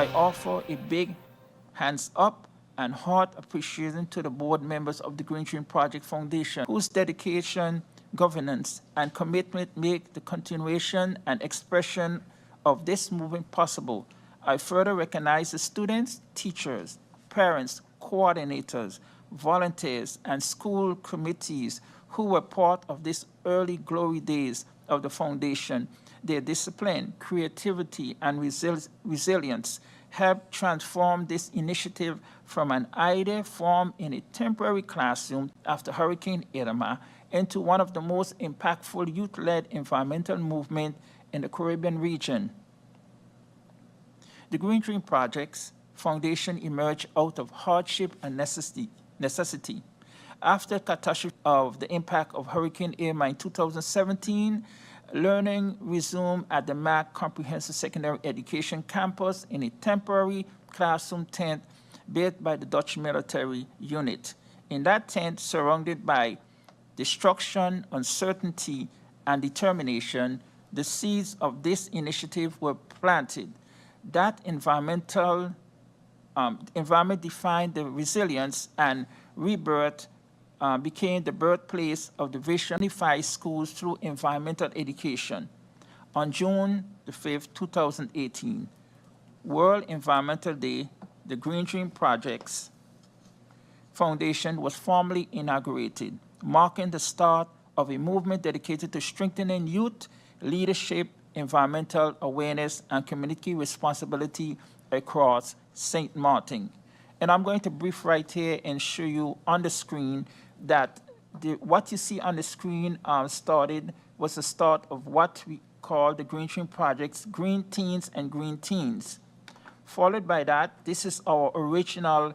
I offer a big hands up and heart appreciation to the board members of the Green Dream Project Foundation, whose dedication, governance, and commitment make the continuation and expression of this movement possible. I further recognize the students, teachers, parents, coordinators, volunteers, and school committees who were part of these early glory days of the foundation. Their discipline, creativity, and resilience helped transform this initiative from an idea formed in a temporary classroom after Hurricane Irma into one of the most impactful youth-led environmental movements in the Caribbean region. The Green Dream Project's foundation emerged out of hardship and necessity. After the catastrophe of the impact of Hurricane Irma in 2017, learning resumed at the MAC Comprehensive Secondary Education campus in a temporary classroom tent built by the Dutch military unit. In that tent, surrounded by destruction, uncertainty, and determination, the seeds of this initiative were planted. That environment defined the resilience and rebirth became the birthplace of the Vision Unified Schools through environmental education. On June the 5th, 2018, World Environmental Day, the Green Dream Project's Foundation was formally inaugurated, marking the start of a movement dedicated to strengthening youth leadership, environmental awareness, and community responsibility across St. Martin. And I'm going to brief right here and show you on the screen that what you see on the screen was the start of what we call the Green Dream Project's Green Teens and Green Teens. Followed by that, this is our original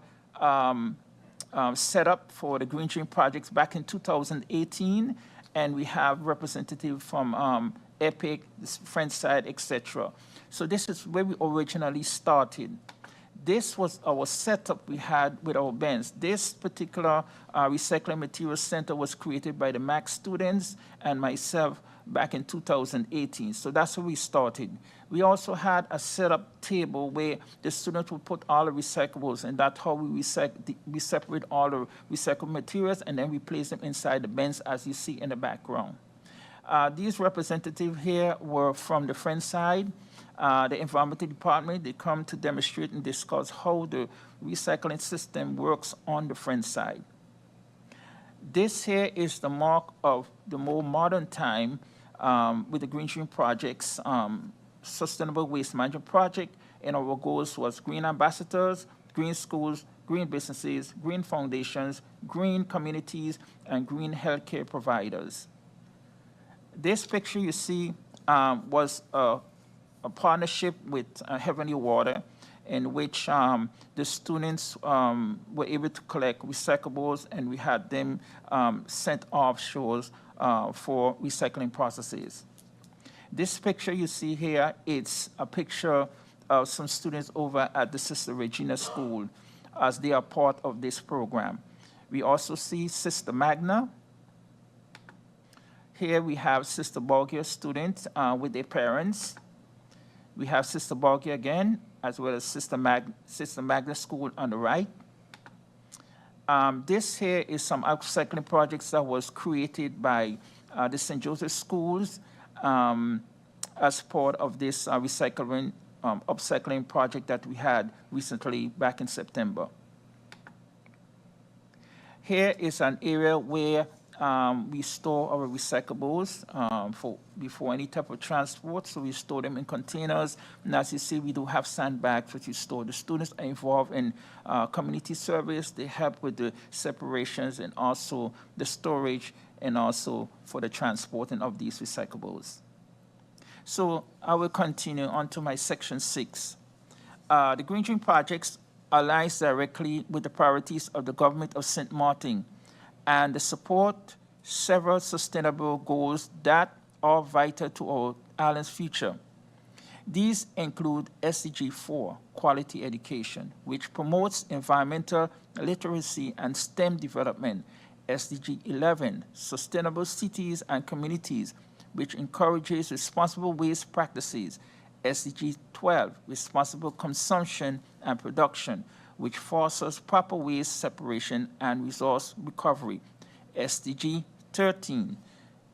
setup for the Green Dream Projects back in 2018, and we have representatives from EPIC, the French side, etc. So this is where we originally started. This was our setup we had with our bands. This particular recycling materials center was created by the MAC students and myself back in 2018. So that's where we started. We also had a setup table where the students would put all the recyclables, and that's how we separate all the recycled materials, and then we place them inside the bins as you see in the background. These representatives here were from the French side. The environmental department, they come to demonstrate and discuss how the recycling system works on the French side. This here is the mark of the more modern time with the Green Dream Project's Sustainable Waste Management Project, and our goals was green ambassadors, green schools, green businesses, green foundations, green communities, and green healthcare providers. This picture you see was a partnership with Heavenly Water, in which the students were able to collect recyclables, and we had them sent offshore for recycling processes. This picture you see here, it's a picture of some students over at the Sister Regina School as they are part of this program. We also see Sister Magna. Here we have Sister Borgia students with their parents. We have Sister Borgia again, as well as Sister Magna School on the right. This here is some upcycling projects that was created by the St. Joseph Schools as part of this upcycling project that we had recently back in September. Here is an area where we store our recyclables before any type of transport, so we store them in containers. And as you see, we do have sandbags which we store. The students are involved in community service. They help with the separations and also the storage and also for the transporting of these recyclables. So I will continue on to my section 6. The Green Dream Projects aligns directly with the priorities of the government of St. Martin and support several sustainable goals that are vital to our island's future. These include SDG 4, quality education, which promotes environmental literacy and STEM development. SDG 11, sustainable cities and communities, which encourages responsible waste practices. SDG 12, responsible consumption and production, which fosters proper waste separation and resource recovery. SDG 13,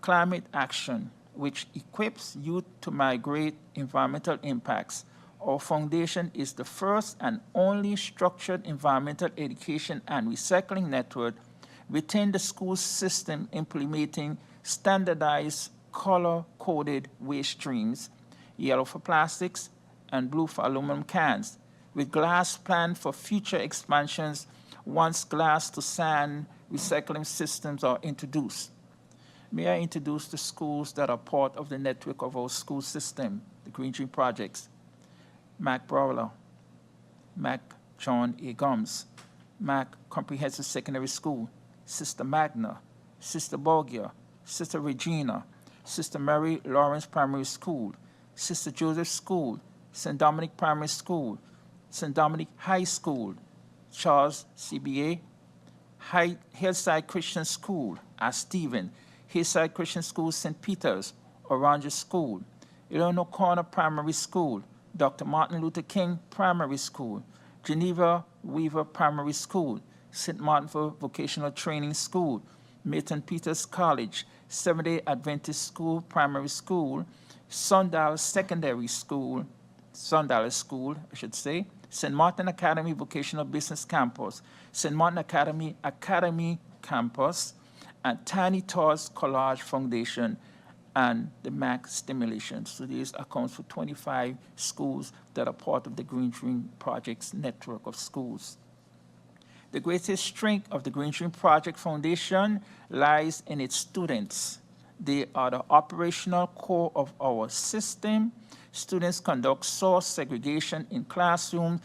climate action, which equips youth to migrate environmental impacts. Our foundation is the first and only structured environmental education and recycling network within the school system implementing standardized color-coded waste streams, yellow for plastics and blue for aluminum cans, with glass planned for future expansions once glass to sand recycling systems are introduced. May I introduce the schools that are part of the network of our school system, the Green Dream Projects. Mac Brawler, Mac John A. Gums, Mac Comprehensive Secondary School, Sister Magna, Sister Borgia, Sister Regina, Sister Mary Lawrence Primary School, Sister Joseph School, St. Dominic Primary School, St. Dominic High School, Charles CBA, Hillside Christian School, Stephen, Hillside Christian School, St. Peter's, Orange School, Illinois Corner Primary School, Dr. Martin Luther King Primary School, Geneva Weaver Primary School, St. Martinville Vocational Training School, Milton Peters College, Seventh-day Adventist School Primary School, Sundial Secondary School, Sundial School, I should say, St. Martin Academy Vocational Business Campus, St. Martin Academy Campus, and Tiny Toys Collage Foundation, and the MAC Stimulation. So these accounts for 25 schools that are part of the Green Dream Project's network of schools. The greatest strength of the Green Dream Project Foundation lies in its students. They are the operational core of our system. Students conduct source segregation in classrooms,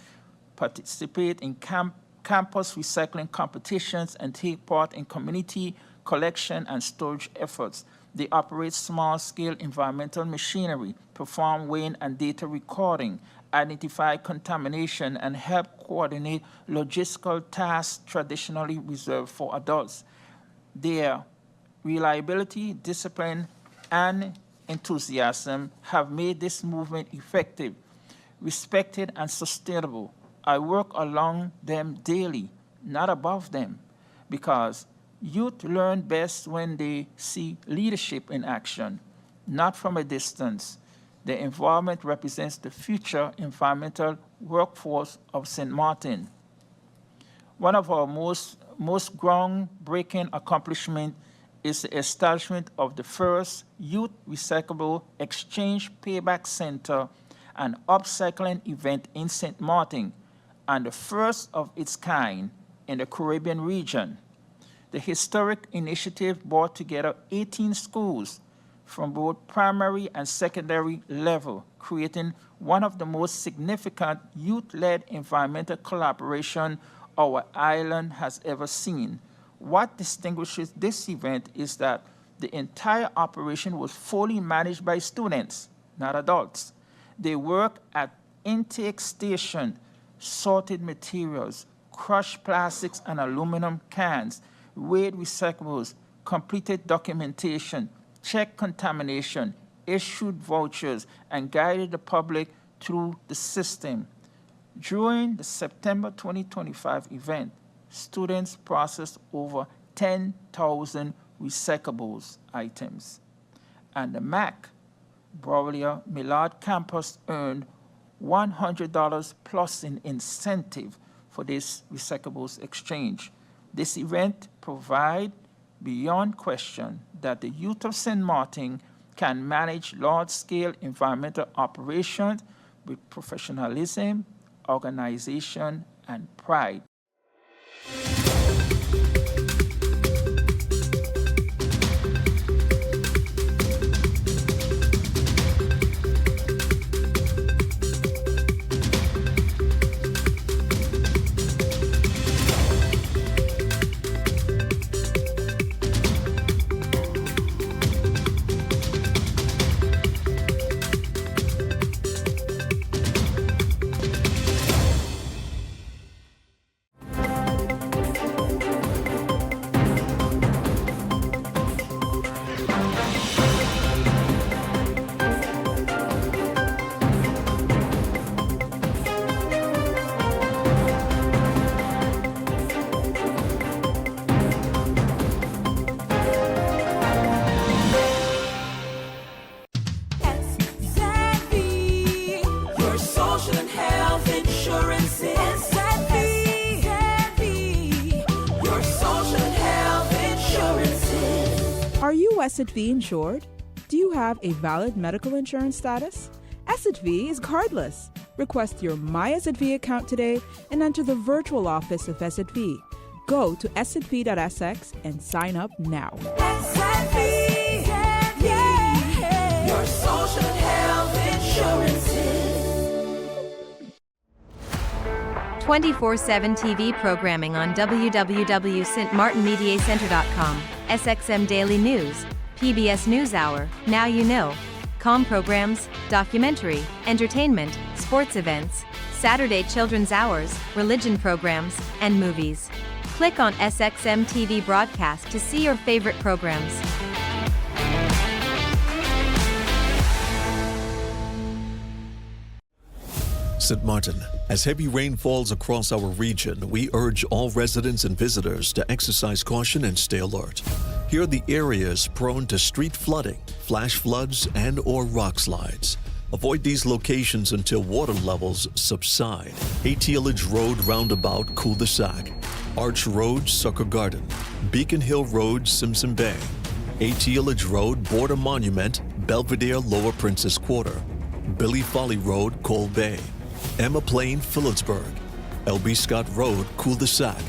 participate in campus recycling competitions, and take part in community collection and storage efforts. They operate small-scale environmental machinery, perform weighing and data recording, identify contamination, and help coordinate logistical tasks traditionally reserved for adults. Their reliability, discipline, and enthusiasm have made this movement effective, respected, and sustainable. I work along them daily, not above them, because youth learn best when they see leadership in action, not from a distance. The environment represents the future environmental workforce of St. Martin. One of our most groundbreaking accomplishments is the establishment of the first Youth Recyclable Exchange Payback Center and upcycling event in St. Martin, and the first of its kind in the Caribbean region. The historic initiative brought together 18 schools from both primary and secondary level, creating one of the most significant youth-led environmental collaboration our island has ever seen. What distinguishes this event is that the entire operation was fully managed by students, not adults. They work at intake station, sorted materials, crushed plastics and aluminum cans, weighed recyclables, completed documentation, checked contamination, issued vouchers, and guided the public through the system. During the September 2025 event, students processed over 10,000 recyclables items, and the MAC Braulio Millard campus earned $100 plus in incentive for this recyclables exchange. This event provides beyond question that the youth of St. Martin can manage large-scale environmental operations with professionalism, organization, and pride. Asset V insured? Do you have a valid medical insurance status? Asset V is cardless. Request your My Asset V account today and enter the virtual office of Asset V. Go to assetv.sx and sign up now. Asset V, yeah. Your social health insurances. 24/7 TV programming on www.stmartinmediacenter.com, SXM Daily News, PBS NewsHour, Now You Know, Com programs, documentary, entertainment, sports events, Saturday children's hours, religion programs, and movies. Click on SXM TV broadcast to see your favorite programs. St. Martin, as heavy rain falls across our region, we urge all residents and visitors to exercise caution and stay alert. Here are the areas prone to street flooding, flash floods, and/or rock slides. Avoid these locations until water levels subside. Ateelage Road Roundabout, Cul-de-Sac. Arch Road, Sucker Garden. Beacon Hill Road, Simpson Bay. Ateelage Road, Border Monument, Belvedere, Lower Princess Quarter. Billy Folly Road, Cole Bay. Emma Plain, Phillipsburg. L.B. Scott Road, Cul-de-Sac.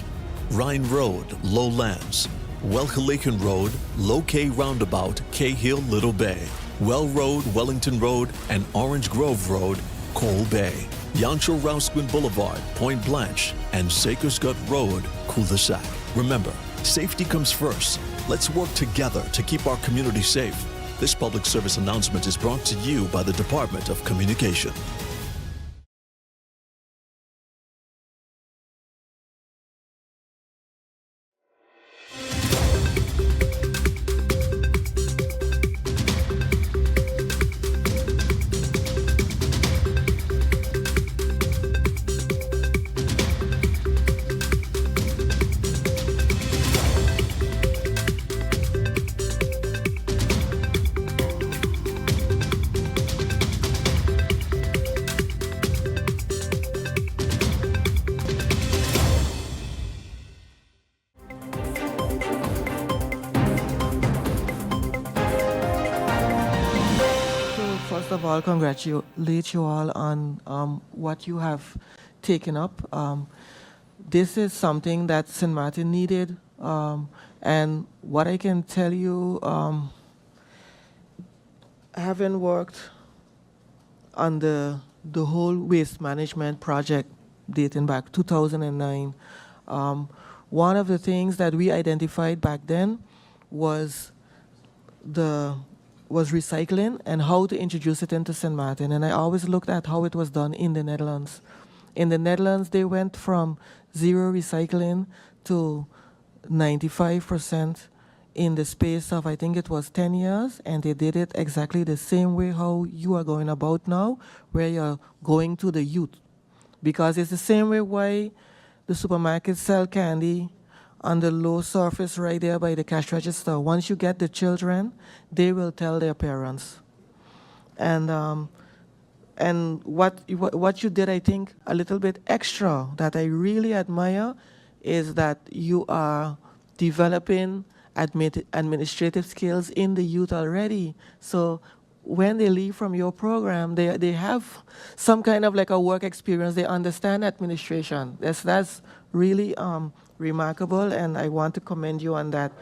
Rhine Road, Lowlands. Welhalaken Road, Low K Roundabout, Cahill, Little Bay. Well Road, Wellington Road, and Orange Grove Road, Cole Bay. Yancho Rousquin Boulevard, Point Blanche, and Sakersgut Road, Cul-de-Sac. Remember, safety comes first. Let's work together to keep our community safe. This public service announcement is brought to you by the Department of Communication. First of all, congratulate you all on what you have taken up. This is something that St. Martin needed, and what I can tell you, having worked on the whole waste management project dating back 2009, one of the things that we identified back then was recycling and how to introduce it into St. Martin. And I always looked at how it was done in the Netherlands. In the Netherlands, they went from zero recycling to 95% in the space of, I think it was 10 years, and they did it exactly the same way how you are going about now, where you're going to the youth. Because it's the same way why the supermarkets sell candy on the low surface right there by the cash register. Once you get the children, they will tell their parents. And what you did, I think, a little bit extra that I really admire is that you are developing administrative skills in the youth already. So when they leave from your program, they have some kind of like a work experience. They understand administration. That's really remarkable, and I want to commend you on that.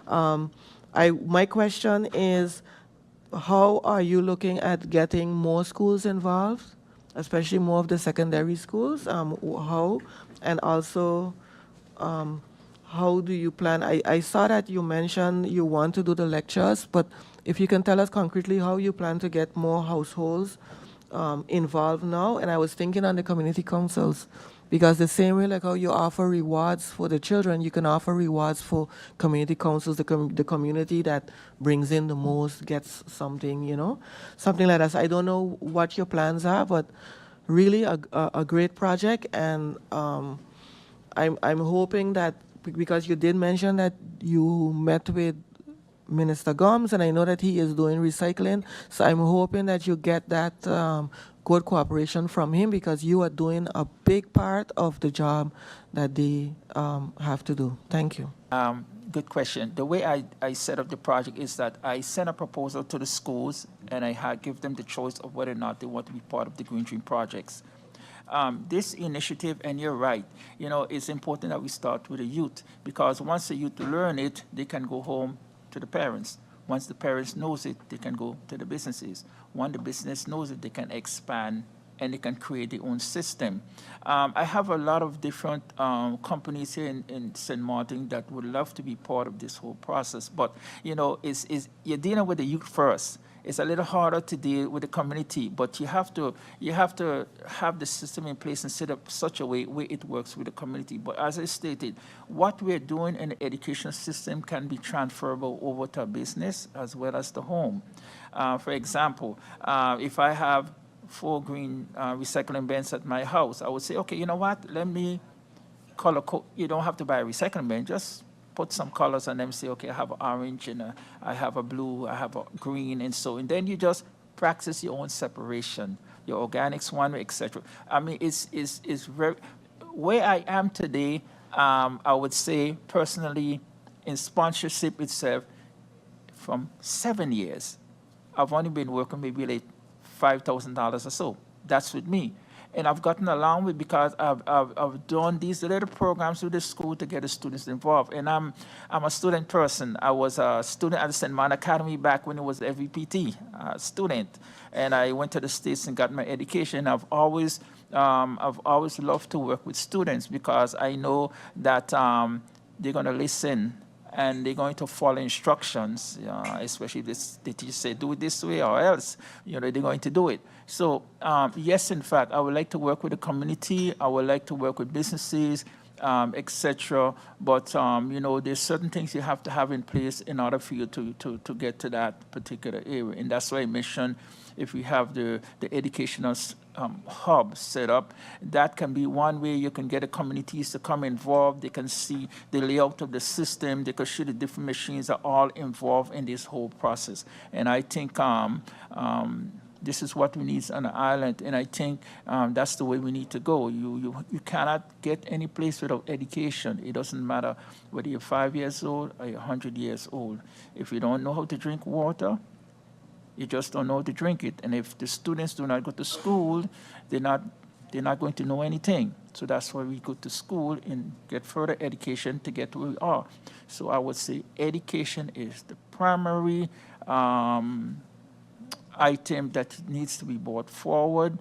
My question is, how are you looking at getting more schools involved, especially more of the secondary schools? How? And also, how do you plan? I saw that you mentioned you want to do the lectures, but if you can tell us concretely how you plan to get more households involved now. And I was thinking on the community councils, because the same way like how you offer rewards for the children, you can offer rewards for community councils, the community that brings in the most gets something, something like that. So I don't know what your plans are, but really a great project. And I'm hoping that, because you did mention that you met with Minister Gomes, and I know that he is doing recycling, so I'm hoping that you get that good cooperation from him because you are doing a big part of the job that they have to do. Thank you. Good question. The way I set up the project is that I send a proposal to the schools and I give them the choice of whether or not they want to be part of the Green Dream projects. This initiative, and you're right, it's important that we start with the youth because once the youth learn it, they can go home to the parents. Once the parents knows it, they can go to the businesses. Once the business knows it, they can expand and they can create their own system. I have a lot of different companies here in St. Martin that would love to be part of this whole process, but you're dealing with the youth first. It's a little harder to deal with the community, but you have to have the system in place and set up such a way where it works with the community. But as I stated, what we're doing in the education system can be transferable over to a business as well as the home. For example, if I have 4 green recycling bins at my house, I would say, okay, you know what? Let me color code. You don't have to buy a recycling bin. Just put some colors on them. Say, okay, I have an orange and I have a blue. I have a green, and then you just practice your own separation, your organics one way, etc. I mean, it's very where I am today. I would say personally, in sponsorship itself, from 7 years, I've only been working maybe like $5,000 or so. That's with me. And I've gotten along with because I've done these little programs with the school to get the students involved. And I'm a student person. I was a student at the St. Martin Academy back when it was FVPT student. And I went to the States and got my education. I've always loved to work with students because I know that they're going to listen and they're going to follow instructions, especially if the teacher say, do it this way or else, they're going to do it. So, yes, in fact, I would like to work with the community. I would like to work with businesses, etc. But, there's certain things you have to have in place in order for you to get to that particular area. And that's why I mentioned if we have the educational hub set up, that can be one way you can get the communities to come involved. They can see the layout of the system. They can see the different machines are all involved in this whole process. And I think this is what we need on the island, and I think that's the way we need to go. You cannot get any place without education. It doesn't matter whether you're 5 years old or you're 100 years old. If you don't know how to drink water, you just don't know how to drink it. And if the students do not go to school, they're not going to know anything. So that's why we go to school and get further education to get where we are. So I would say education is the primary item that needs to be brought forward.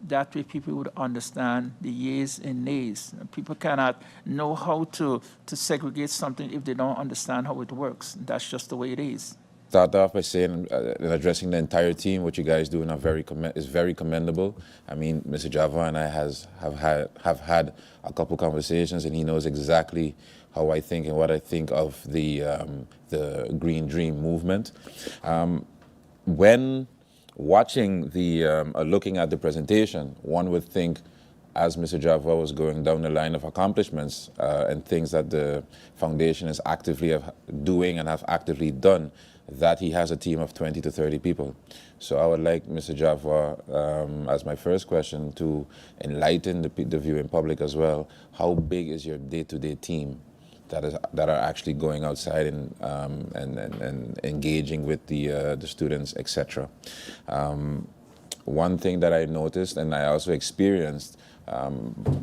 That way people would understand the yeas and nays. People cannot know how to segregate something if they don't understand how it works. That's just the way it is. Start off by saying and addressing the entire team. What you guys do is very commendable. I mean, Mr. Java and I have had a couple conversations, and he knows exactly how I think and what I think of the Green Dream movement. When watching looking at the presentation, one would think, as Mr. Java was going down the line of accomplishments and things that the foundation is actively doing and have actively done, that he has a team of 20 to 30 people. So I would like Mr. Java, as my first question, to enlighten the viewing public as well. How big is your day-to-day team that are actually going outside and engaging with the students, etc.? One thing that I noticed, and I also experienced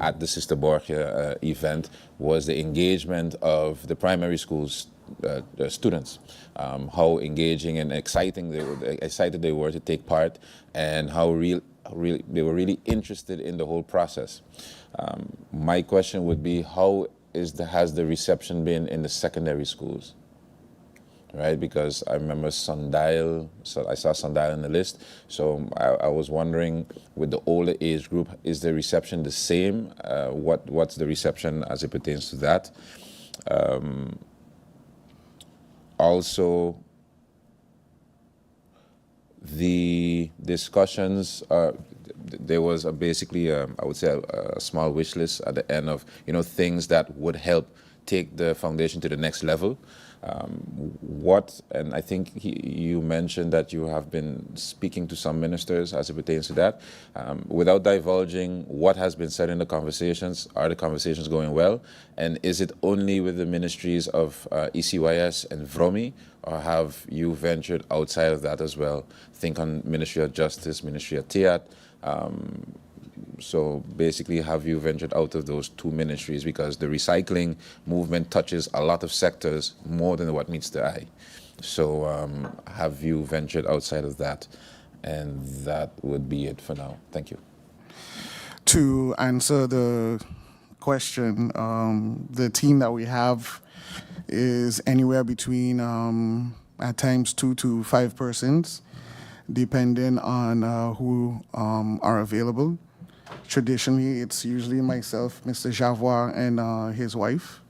at the Sister Borgia event, was the engagement of the primary schools students, how engaging and excited they were to take part, and how they were really interested in the whole process. My question would be, how has the reception been in the secondary schools? Right, because I remember Sundial, so I saw Sundial in the list. So I was wondering, with the older age group, is the reception the same? What's the reception as it pertains to that? Also, the discussions, there was basically, I would say, a small wish list at the end of, things that would help take the foundation to the next level. And I think you mentioned that you have been speaking to some ministers as it pertains to that. Without divulging what has been said in the conversations, are the conversations going well? And is it only with the ministries of ECYS and VROMI, or have you ventured outside of that as well? Think on Ministry of Justice, Ministry of TEAT. So basically, have you ventured out of those two ministries? Because the recycling movement touches a lot of sectors more than what meets the eye. So have you ventured outside of that? And that would be it for now. Thank you. To answer the question, the team that we have is anywhere between, at times, 2 to 5 persons, depending on who are available. Traditionally, it's usually myself, Mr. Javois, and his wife.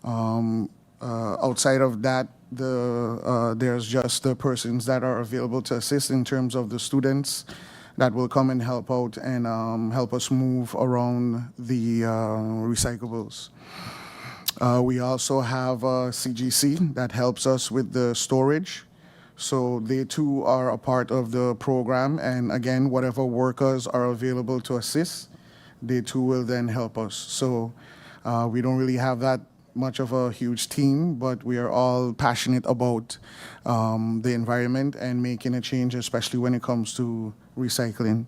Outside of that, there's just the persons that are available to assist in terms of the students that will come and help out and help us move around the recyclables. We also have CGC that helps us with the storage. So they too are a part of the program, and again, whatever workers are available to assist, they too will then help us. So we don't really have that much of a huge team, but we are all passionate about the environment and making a change, especially when it comes to recycling.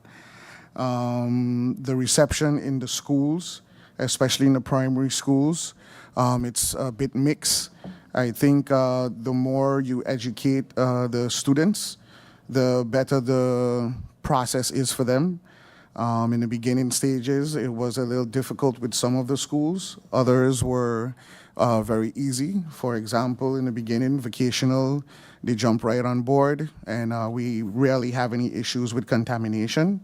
The reception in the schools, especially in the primary schools, it's a bit mixed. I think the more you educate the students, the better the process is for them. In the beginning stages, it was a little difficult with some of the schools. Others were very easy. For example, in the beginning, vocational, they jump right on board, and we rarely have any issues with contamination.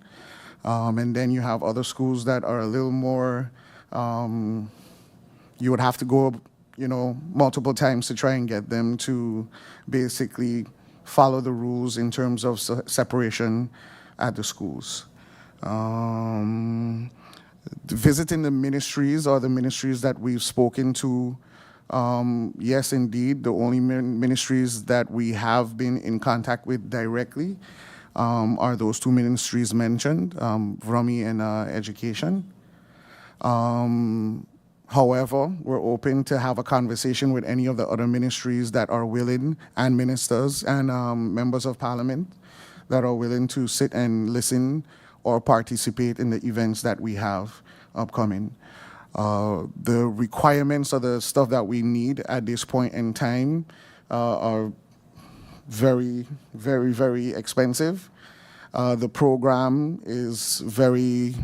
And then you have other schools that are a little more, you would have to go multiple times to try and get them to basically follow the rules in terms of separation at the schools. Visiting the ministries or the ministries that we've spoken to, yes, indeed, the only ministries that we have been in contact with directly are those two ministries mentioned, VROMI and Education. However, we're open to have a conversation with any of the other ministries that are willing, and ministers and members of parliament that are willing to sit and listen or participate in the events that we have upcoming. The requirements or the stuff that we need at this point in time are very, very, very expensive. The program is very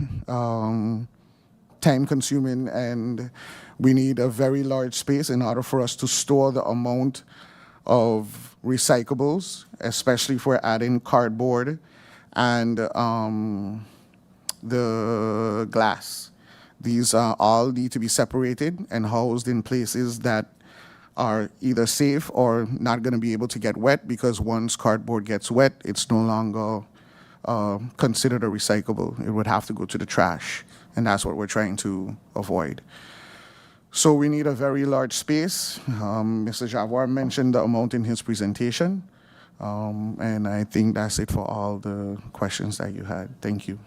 time-consuming, and we need a very large space in order for us to store the amount of recyclables, especially if we're adding cardboard and the glass. These all need to be separated and housed in places that are either safe or not going to be able to get wet, because once cardboard gets wet, it's no longer considered a recyclable. It would have to go to the trash, and that's what we're trying to avoid. So we need a very large space. Mr. Javois mentioned the amount in his presentation, and I think that's it for all the questions that you had. Thank you.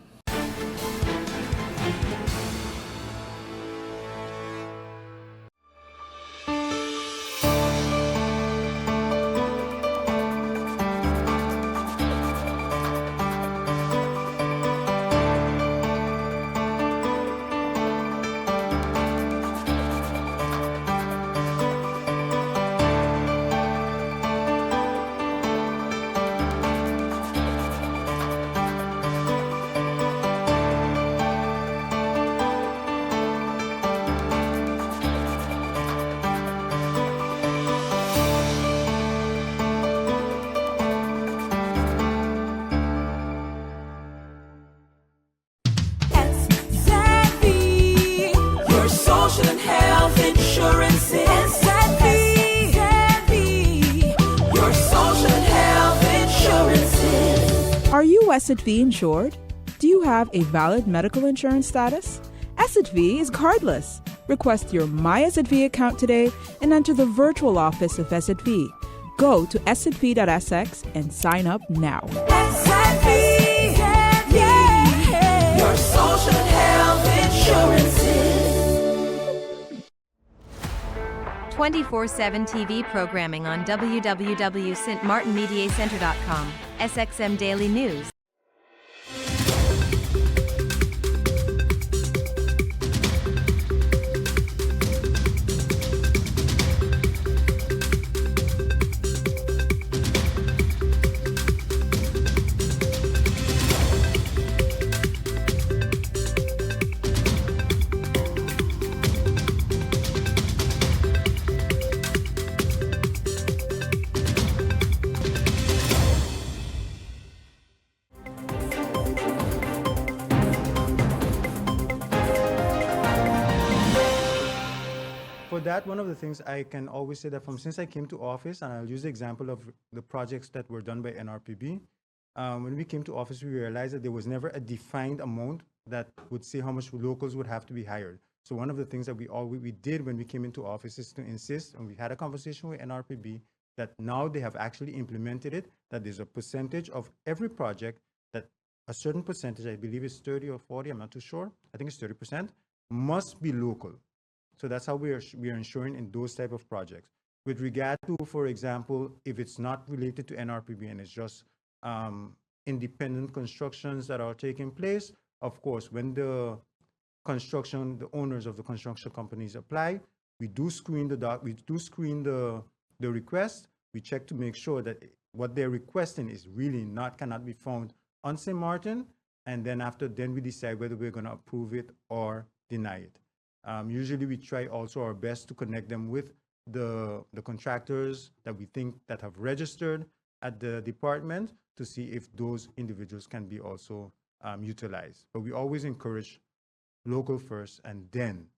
Are you SXM insured? Do you have a valid medical insurance status? SXM is cardless. Request your MySZV account today and enter the virtual office of SZV. Go to szv.sx and sign up now. SXM, yeah, your social health insurances. 24/7 TV programming on www.stmartinmediacenter.com. SXM Daily News. For that, one of the things I can always say that since I came to office, and I'll use the example of the projects that were done by NRPB, when we came to office, we realized that there was never a defined amount that would say how much locals would have to be hired. So one of the things that we did when we came into office is to insist, and we had a conversation with NRPB, that now they have actually implemented it, that there's a percentage of every project that a certain percentage, I believe it's 30 or 40, I'm not too sure, I think it's 30%, must be local. So that's how we are ensuring in those type of projects. With regard to, for example, if it's not related to NRPB and it's just independent constructions that are taking place, of course, when the owners of the construction companies apply, we do screen the request. We check to make sure that what they're requesting is really cannot be found on St. Martin, and then we decide whether we're going to approve it or deny it. Usually we try also our best to connect them with the contractors that we think that have registered at the department to see if those individuals can be also utilized. But we always encourage local first, and then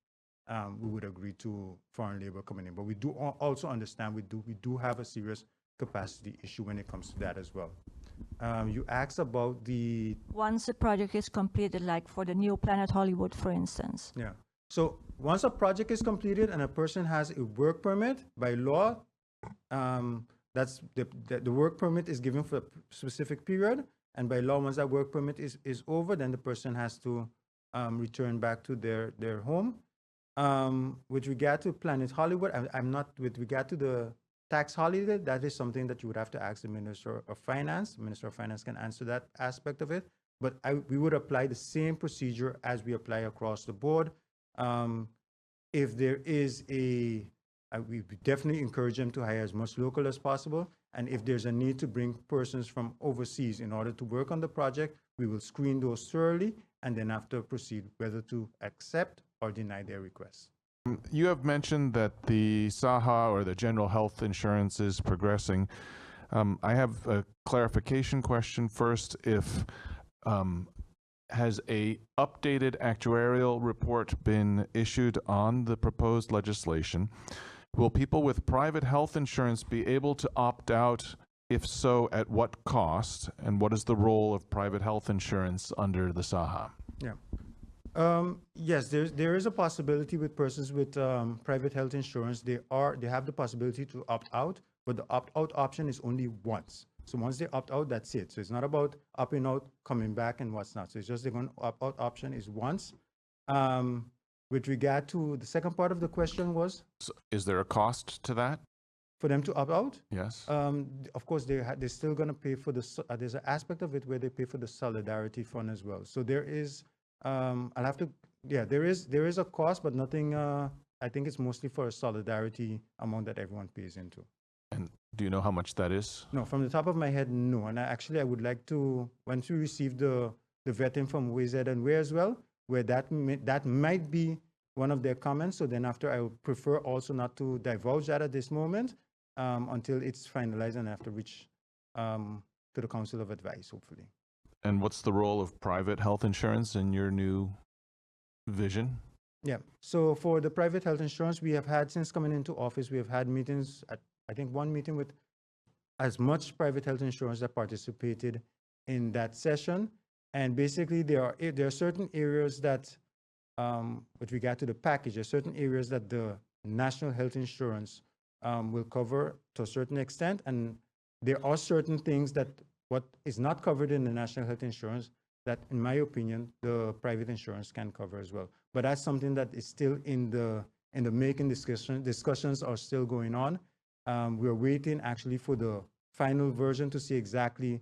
we would agree to foreign labor coming in. But we do also understand we do have a serious capacity issue when it comes to that as well. You asked about once the project is completed, like for the new Planet Hollywood, for instance. Yeah. So once a project is completed and a person has a work permit, by law, that's the work permit is given for a specific period, and by law, once that work permit is over, then the person has to return back to their home. With regard to Planet Hollywood, with regard to the tax holiday, that is something that you would have to ask the Minister of Finance. The Minister of Finance can answer that aspect of it, but we would apply the same procedure as we apply across the board. If there is we definitely encourage them to hire as much local as possible. And if there's a need to bring persons from overseas in order to work on the project, we will screen those thoroughly and then after proceed whether to accept or deny their requests. You have mentioned that the SAHA or the general health insurance is progressing. I have a clarification question first. If has a updated actuarial report been issued on the proposed legislation? Will people with private health insurance be able to opt out? If so, at what cost? And what is the role of private health insurance under the SAHA? Yeah. Yes, there is a possibility with persons with private health insurance. They have the possibility to opt out, but the opt-out option is only once. So once they opt out, that's it. So it's not about opting out, coming back, and what's not. So it's just the opt-out option is once. With regard to the second part of the question was? So is there a cost to that? For them to opt out? Yes. Of course, they're still going to pay for there's an aspect of it where they pay for the solidarity fund as well. So there is, there is a cost, but nothing, I think it's mostly for a solidarity amount that everyone pays into. And do you know how much that is? No, from the top of my head, no. And I would like to, once we receive the vetting from WZ and WHERE as well, where that might be one of their comments. So then after, I would prefer also not to divulge that at this moment until it's finalized and after reach to the Council of Advice, hopefully. And what's the role of private health insurance in your new vision? Yeah. So for the private health insurance, we have had, since coming into office, we have had meetings, I think one meeting with as much private health insurance that participated in that session. And basically there are certain areas that with regard to the package, there are certain areas that the national health insurance will cover to a certain extent, and there are certain things that what is not covered in the national health insurance that, in my opinion, the private insurance can cover as well. But that's something that is still in the making. Discussions are still going on. We're waiting actually for the final version to see exactly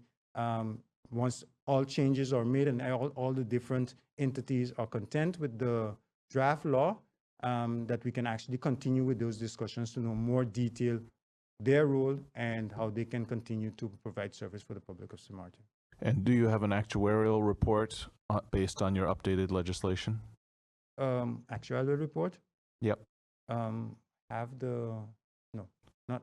once all changes are made and all the different entities are content with the draft law, that we can actually continue with those discussions to know more detail their role and how they can continue to provide service for the public of St. Martin. And do you have an actuarial report based on your updated legislation? Actuarial report? Yep. Have the no,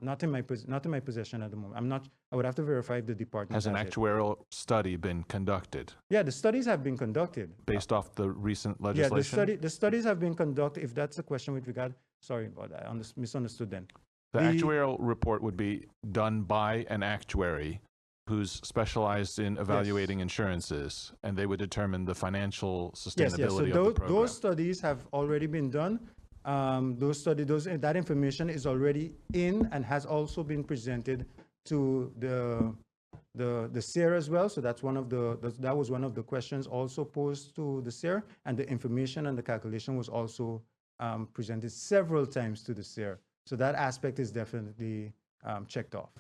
not in my possession at the moment. I'm not. I would have to verify if the department Has an has it. actuarial study been conducted Yeah, the studies have been conducted. based off the recent Yeah, legislation? the studies have been conducted. If that's a question with regard, sorry about that. I misunderstood then. The actuarial report would be done by an actuary who's specialized in evaluating insurances, and they would determine the financial sustainability Yes. So of the program. those studies have already been done. That information is already in and has also been presented to the SER as well. So that's that was one of the questions also posed to the SER, and the information and the calculation was also presented several times to the SER. So that aspect is definitely checked off.